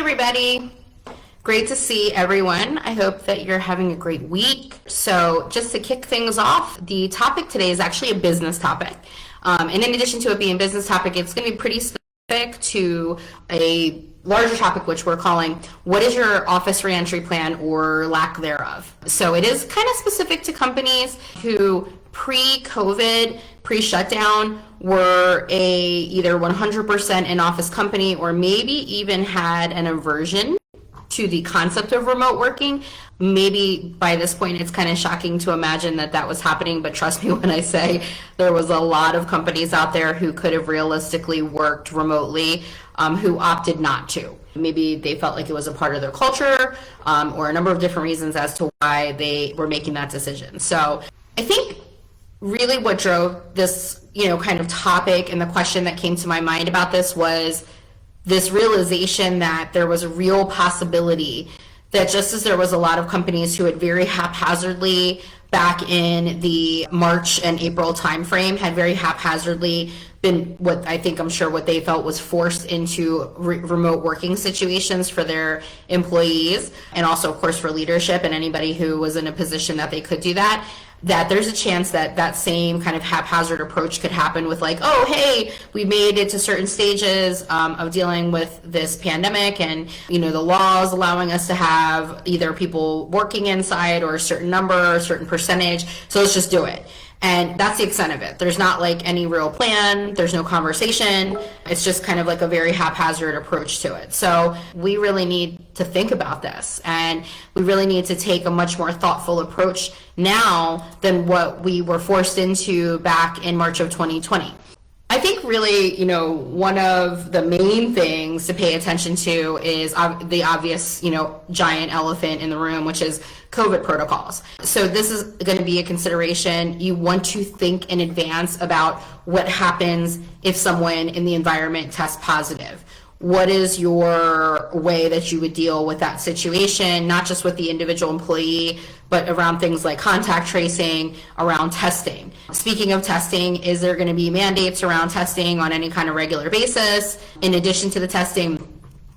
everybody. Great to see everyone. I hope that you're having a great week. So just to kick things off, the topic today is actually a business topic. And in addition to it being a business topic, it's going to be pretty specific to a larger topic, which we're calling, what is your office reentry plan or lack thereof? So it is kind of specific to companies who pre-COVID, pre-shutdown, were either 100% in-office company or maybe even had an aversion to the concept of remote working. Maybe by this point it's kind of shocking to imagine that that was happening, but trust me when I say there was a lot of companies out there who could have realistically worked remotely who opted not to. Maybe they felt like it was a part of their culture or a number of different reasons as to why they were making that decision. So I think really what drove this, kind of topic and the question that came to my mind about this was this realization that there was a real possibility that just as there was a lot of companies who had very haphazardly back in the March and April timeframe had very haphazardly been what they felt was forced into remote working situations for their employees, and also of course for leadership and anybody who was in a position that they could do that there's a chance that that same kind of haphazard approach could happen with like, oh, hey, we made it to certain stages of dealing with this pandemic, and the laws allowing us to have either people working inside or a certain number or a certain percentage, so let's just do it. And that's the extent of it. There's not like any real plan. There's no conversation. It's just kind of like a very haphazard approach to it. So we really need to think about this, and we really need to take a much more thoughtful approach now than what we were forced into back in March of 2020. I think really, one of the main things to pay attention to is the obvious, giant elephant in the room, which is COVID protocols. So this is going to be a consideration. You want to think in advance about what happens if someone in the environment tests positive. What is your way that you would deal with that situation, not just with the individual employee, but around things like contact tracing, around testing. Speaking of testing, is there going to be mandates around testing on any kind of regular basis? In addition to the testing,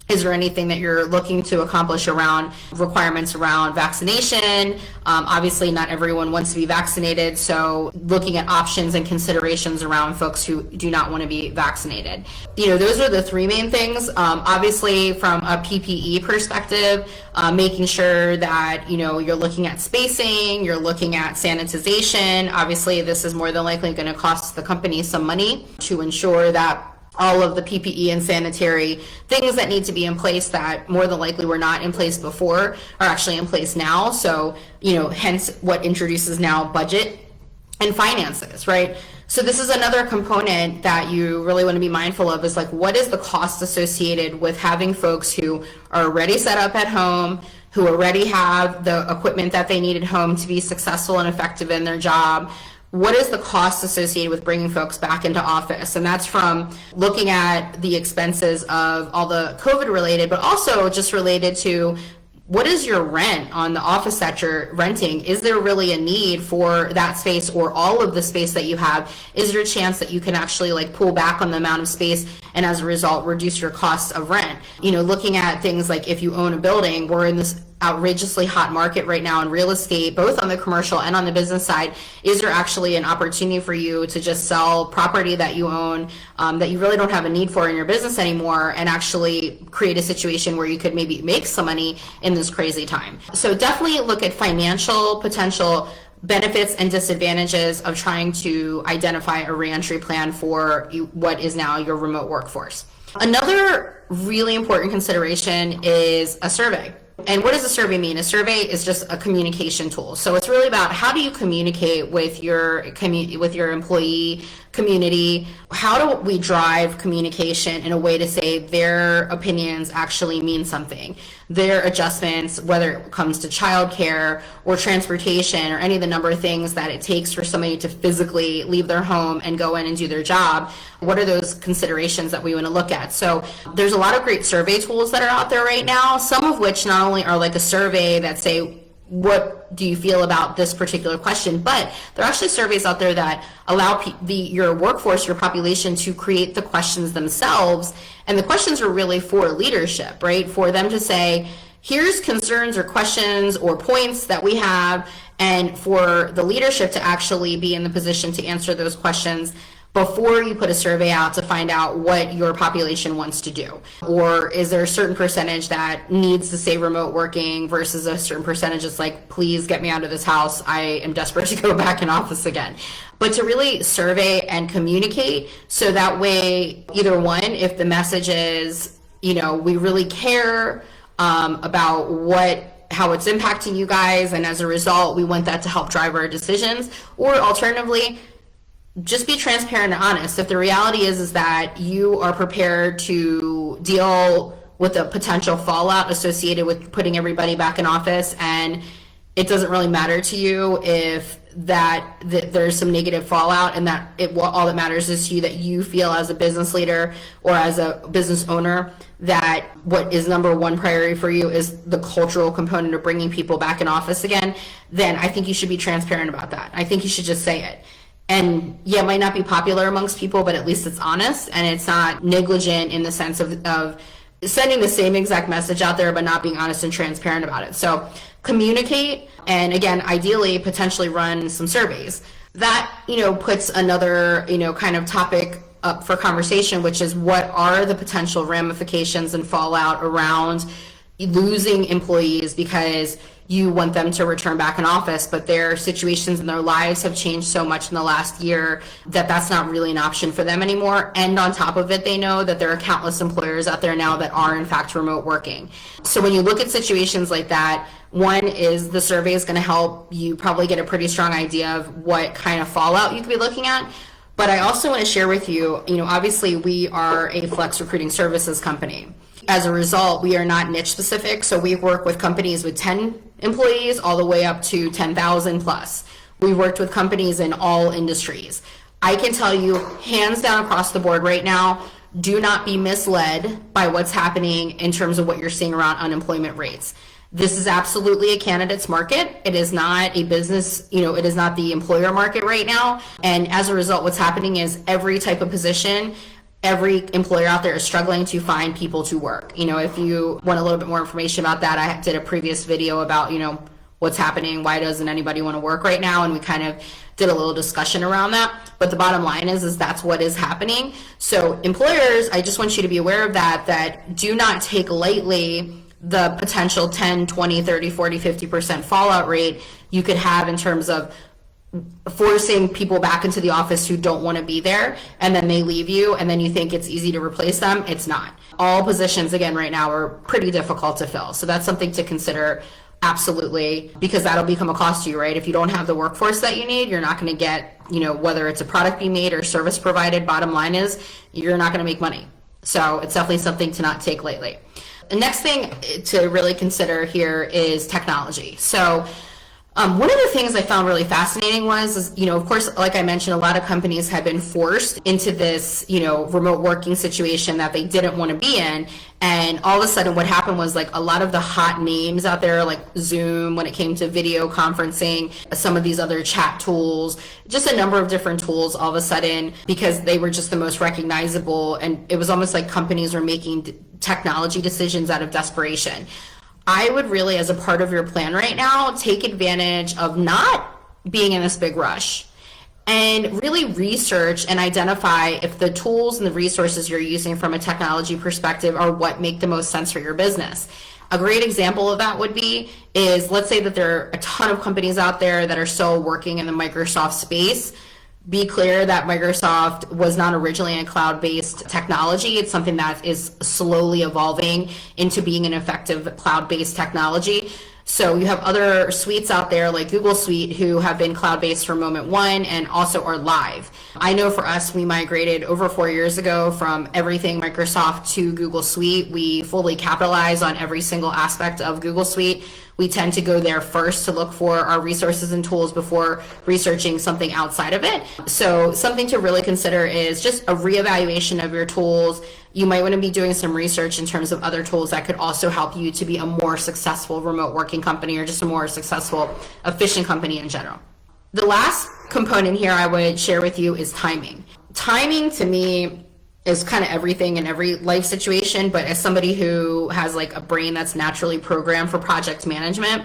is there anything that you're looking to accomplish around requirements around vaccination? Obviously, not everyone wants to be vaccinated, so looking at options and considerations around folks who do not want to be vaccinated. Those are the three main things. Obviously, from a PPE perspective, making sure that you're looking at spacing, you're looking at sanitization. Obviously, this is more than likely going to cost the company some money to ensure that all of the PPE and sanitary things that need to be in place that more than likely were not in place before are actually in place now. So, hence what introduces now budget and finances, right? So this is another component that you really want to be mindful of, is like, what is the cost associated with having folks who are already set up at home, who already have the equipment that they need at home to be successful and effective in their job? What is the cost associated with bringing folks back into office? And that's from looking at the expenses of all the COVID related, but also just related to what is your rent on the office that you're renting? Is there really a need for that space or all of the space that you have? Is there a chance that you can actually pull back on the amount of space and as a result reduce your costs of rent? Looking at things like if you own a building, we're in this outrageously hot market right now in real estate, both on the commercial and on the business side. Is there actually an opportunity for you to just sell property that you own that you really don't have a need for in your business anymore, and actually create a situation where you could maybe make some money in this crazy time? So definitely look at financial potential benefits and disadvantages of trying to identify a reentry plan for what is now your remote workforce. Another really important consideration is a survey. And what does a survey mean? A survey is just a communication tool. So it's really about how do you communicate with your employee community? How do we drive communication in a way to say their opinions actually mean something? Their adjustments, whether it comes to childcare or transportation or any of the number of things that it takes for somebody to physically leave their home and go in and do their job. What are those considerations that we want to look at? So there's a lot of great survey tools that are out there right now, some of which not only are like a survey that say what do you feel about this particular question? But there are actually surveys out there that allow your workforce, your population, to create the questions themselves. And the questions are really for leadership, right? For them to say, here's concerns or questions or points that we have, and for the leadership to actually be in the position to answer those questions before you put a survey out to find out what your population wants to do. Or is there a certain percentage that needs to stay remote working versus a certain percentage that's like, please get me out of this house, I am desperate to go back in office again. But to really survey and communicate, so that way, either one, if the message is, we really care about how it's impacting you guys, and as a result, we want that to help drive our decisions, or alternatively, just be transparent and honest. If the reality is that you are prepared to deal with the potential fallout associated with putting everybody back in office, and it doesn't really matter to you if there's some negative fallout, and that all that matters is to you that you feel as a business leader or as a business owner that what is number one priority for you is the cultural component of bringing people back in office again, then I think you should be transparent about that. I think you should just say it. And yeah, it might not be popular amongst people, but at least it's honest, and it's not negligent in the sense of sending the same exact message out there, but not being honest and transparent about it. So communicate, and again, ideally, potentially run some surveys. That, puts another, kind of topic up for conversation, which is what are the potential ramifications and fallout around losing employees because you want them to return back in office, but their situations in their lives have changed so much in the last year that that's not really an option for them anymore. And on top of it, they know that there are countless employers out there now that are in fact remote working. So when you look at situations like that, one is the survey is going to help you probably get a pretty strong idea of what kind of fallout you could be looking at. But I also want to share with you, obviously we are a flex recruiting services company. As a result, we are not niche specific, so we work with companies with 10 employees all the way up to 10,000 plus. We've worked with companies in all industries. I can tell you, hands down across the board right now, do not be misled by what's happening in terms of what you're seeing around unemployment rates. This is absolutely a candidate's market. It is not a business, it is not the employer market right now. And as a result, what's happening is every type of position, every employer out there is struggling to find people to work. If you want a little bit more information about that, I did a previous video about, what's happening, why doesn't anybody want to work right now? And we kind of did a little discussion around that. But the bottom line is that's what is happening. So employers, I just want you to be aware of that do not take lightly the potential 10, 20, 30, 40, 50% fallout rate you could have in terms of forcing people back into the office who don't want to be there, and then they leave you, and then you think it's easy to replace them. It's not. All positions, again, right now are pretty difficult to fill. So that's something to consider, absolutely, because that'll become a cost to you, right? If you don't have the workforce that you need, you're not going to get, whether it's a product being made or service provided, bottom line is you're not going to make money. So it's definitely something to not take lightly. The next thing to really consider here is technology. So one of the things I found really fascinating was, of course, like I mentioned, a lot of companies have been forced into this, remote working situation that they didn't want to be in. And all of a sudden what happened was like a lot of the hot names out there, like Zoom, when it came to video conferencing, some of these other chat tools, just a number of different tools all of a sudden, because they were just the most recognizable. And it was almost like companies were making technology decisions out of desperation. I would really, as a part of your plan right now, take advantage of not being in this big rush and really research and identify if the tools and the resources you're using from a technology perspective are what make the most sense for your business. A great example of that would be is, let's say that there are a ton of companies out there that are still working in the Microsoft space. Be clear that Microsoft was not originally a cloud-based technology. It's something that is slowly evolving into being an effective cloud-based technology. So you have other suites out there like Google Suite who have been cloud-based from moment one and also are live. I know for us, we migrated over 4 years ago from everything Microsoft to Google Suite. We fully capitalize on every single aspect of Google Suite. we tend to go there first to look for our resources and tools before researching something outside of it. So something to really consider is just a reevaluation of your tools. You might want to be doing some research in terms of other tools that could also help you to be a more successful remote working company, or just a more successful, efficient company in general. The last component here I would share with you is timing. Timing to me is kind of everything in every life situation, but as somebody who has like a brain that's naturally programmed for project management,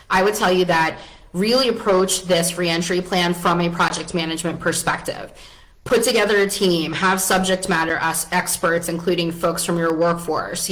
I would tell you that really approach this reentry plan from a project management perspective. Put together a team, have subject matter experts, including folks from your workforce,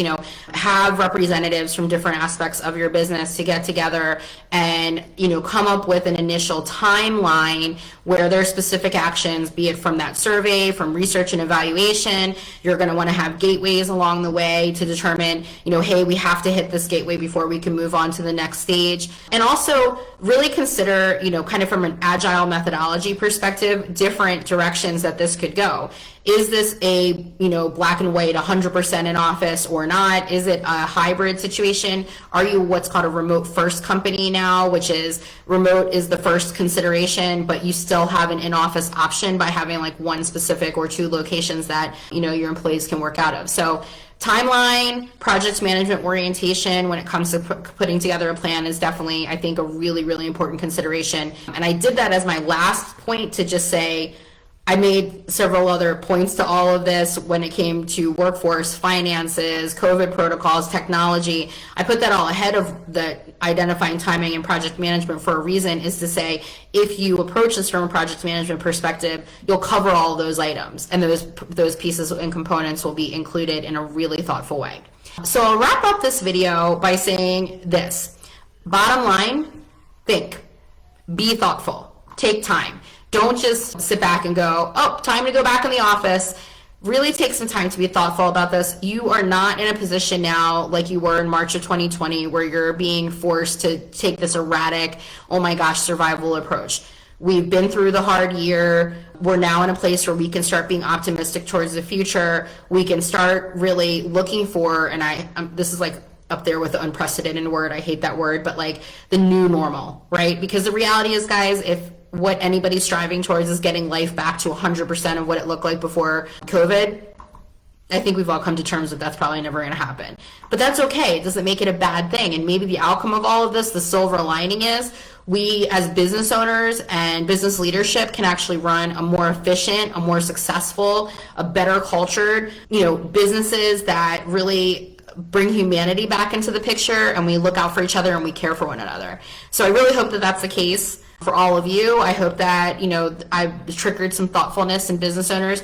have representatives from different aspects of your business to get together and, come up with an initial timeline where there are specific actions, be it from that survey, from research and evaluation. You're going to want to have gateways along the way to determine, hey, we have to hit this gateway before we can move on to the next stage. And also really consider, kind of from an agile methodology perspective, different directions that this could go. Is this a, black and white 100% in office or not? Is it a hybrid situation? Are you what's called a remote first company now, which is remote is the first consideration, but you still have an in-office option by having like one specific or two locations that, your employees can work out of. So timeline, project management orientation when it comes to putting together a plan is definitely, I think, a really, really important consideration. And I did that as my last point to just say, I made several other points to all of this when it came to workforce, finances, COVID protocols, technology. I put that all ahead of the identifying timing and project management for a reason, is to say, if you approach this from a project management perspective, you'll cover all of those items, and those pieces and components will be included in a really thoughtful way. So I'll wrap up this video by saying this. Bottom line, think, be thoughtful, take time. Don't just sit back and go, oh, time to go back in the office. Really take some time to be thoughtful about this. You are not in a position now like you were in March of 2020 where you're being forced to take this erratic, oh my gosh, survival approach. We've been through the hard year. We're now in a place where we can start being optimistic towards the future. We can start really looking for, and this is like up there with the unprecedented word. I hate that word, but like the new normal, right? Because the reality is, guys, if what anybody's striving towards is getting life back to 100% of what it looked like before COVID, I think we've all come to terms with that's probably never going to happen. But that's okay. It doesn't make it a bad thing. And maybe the outcome of all of this, the silver lining is, we as business owners and business leadership can actually run a more efficient, a more successful, a better cultured, businesses that really bring humanity back into the picture, and we look out for each other and we care for one another. So I really hope that that's the case for all of you. I hope that, I've triggered some thoughtfulness in business owners.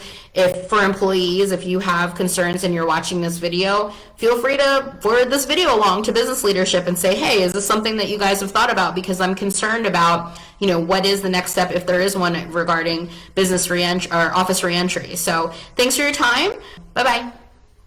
For employees, if you have concerns and you're watching this video, feel free to forward this video along to business leadership and say, hey, is this something that you guys have thought about? Because I'm concerned about, what is the next step, if there is one, regarding business reentry or office reentry. So thanks for your time. Bye-bye.